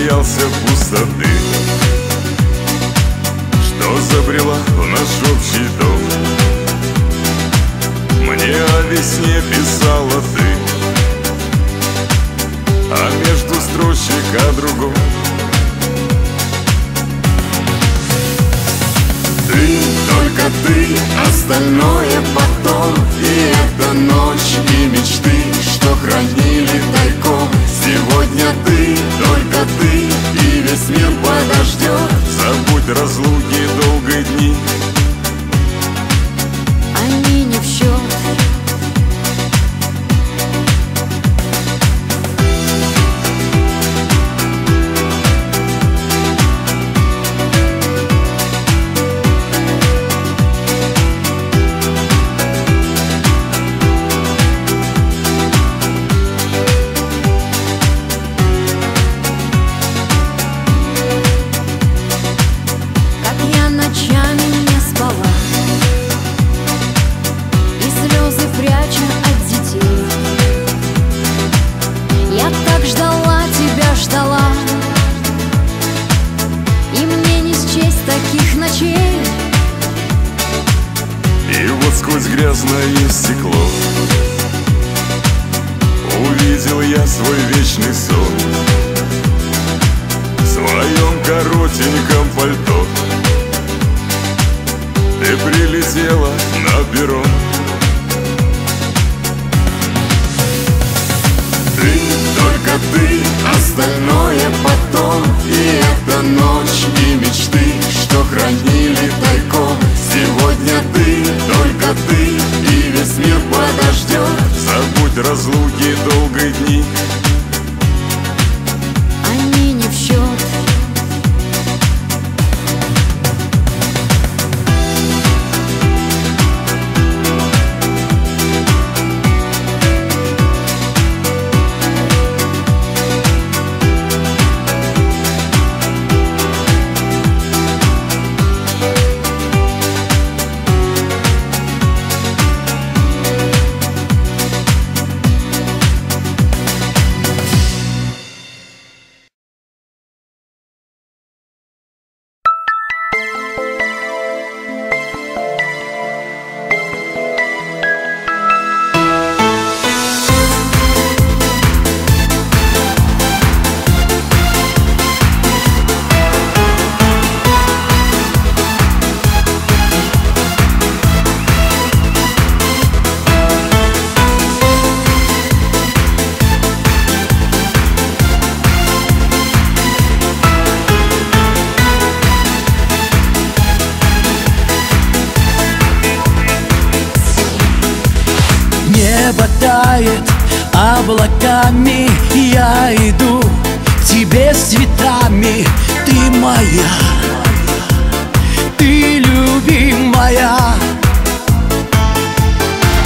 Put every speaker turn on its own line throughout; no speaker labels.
боялся пустоты, что забрела в наш общий дом. Мне о весне писала ты, а между строчек о другом. Ты, только ты, остальное потом. И эта ночь, и мечты, что хранили тайком. Сегодня ты, только ты, и весь мир подождет. Забудь разлуки, долгие дни,
они не в счет.
сквозь грязное стекло увидел я свой вечный сон в своем коротеньком пальто. Ты прилетела на перрон. Ты, только ты, остальное потом. И эта ночь, и мечты, что хранили тайком. Сегодня ты, только ты, и весь мир подождет. Забудь разлуки, долгие дни,
они не в счет.
Небо тает облаками, я иду к тебе с цветами. Ты моя, ты любимая.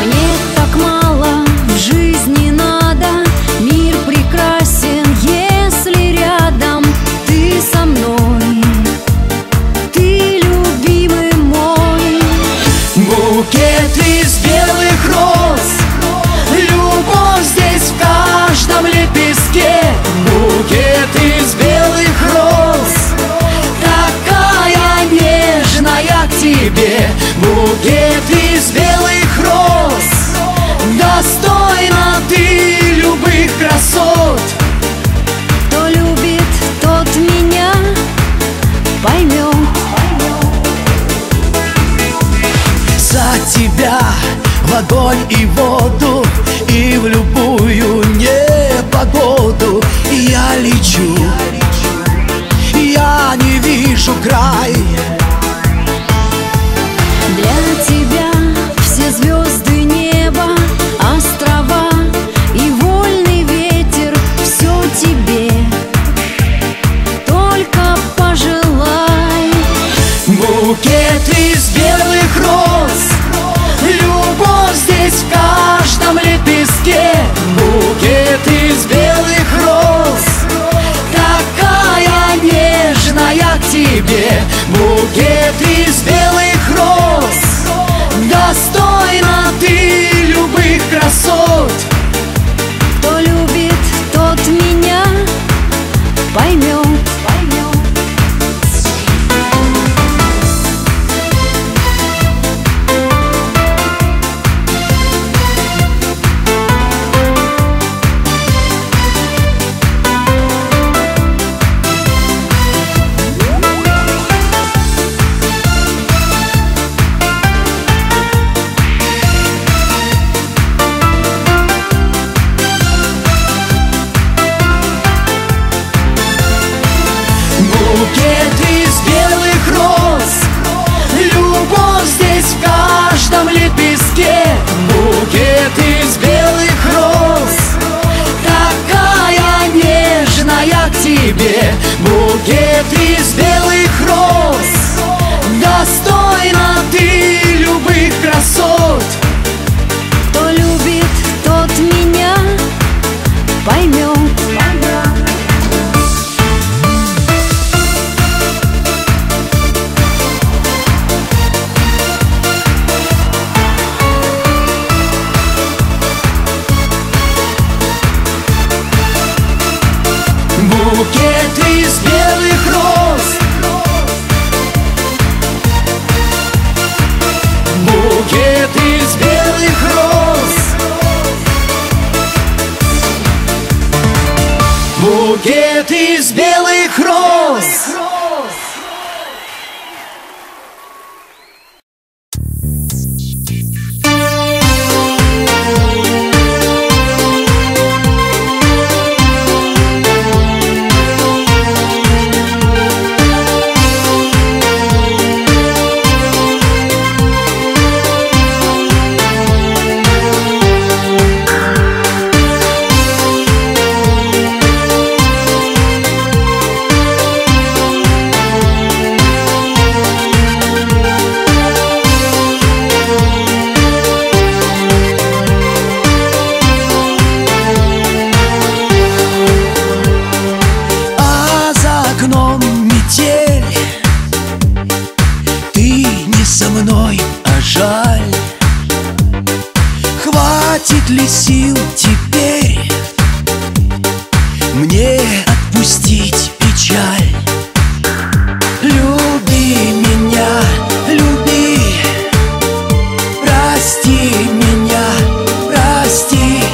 Мне так мало в жизни надо. Мир прекрасен, если рядом ты со мной. Ты любимый мой.
Букет из белых роз, любовь здесь в каждом лепестке. Букет из белых роз, такая нежная к тебе. Букет из белых роз, достойна ты любых красот.
Кто любит, тот меня поймет.
За тебя в огонь и воду, и в любую непогоду я лечу, я не вижу край.
Для тебя все звезды неба, острова и вольный ветер. Все тебе, только пожелай.
Букет из белых роз, любовь здесь в каждом лепестке. Букет из белых роз, такая нежная к тебе. Букет из белых роз, достойна ты любых красот.
Кто любит, тот меня поймет.
белых роз. Букет из белых роз. Хватит ли сил теперь мне отпустить печаль? Люби меня, люби, прости меня, прости.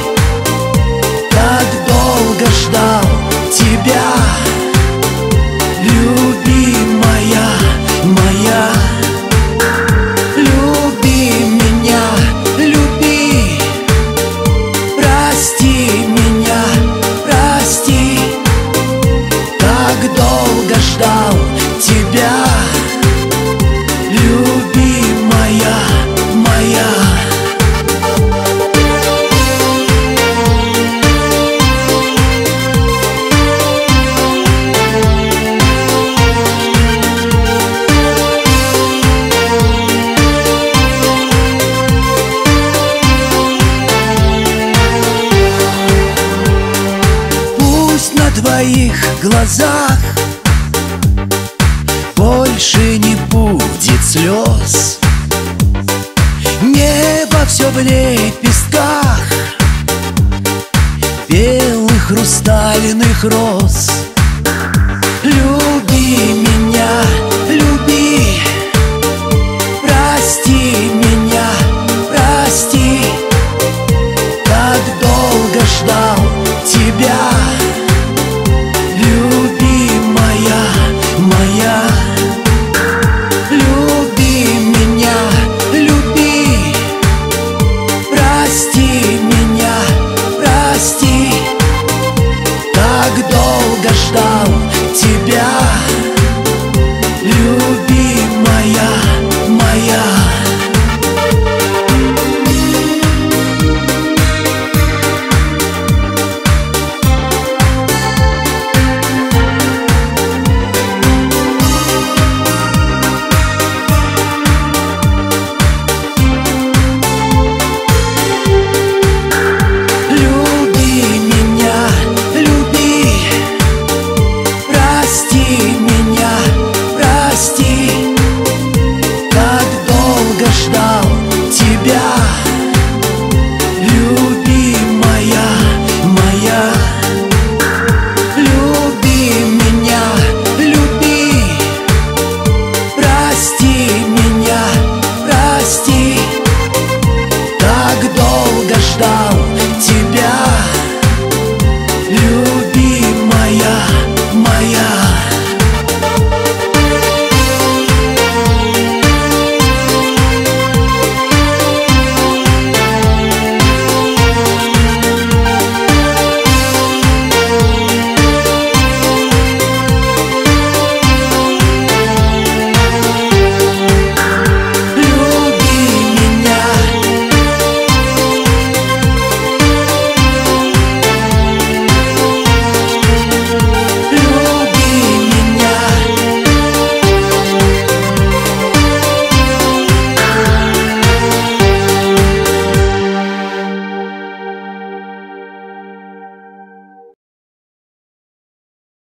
Так долго ждал тебя, любимая моя. Люби меня, люби, прости меня, прости. Так долго ждал тебя, любимая моя. В твоих глазах больше не будет слез. Небо все в лепестках белых хрустальных роз.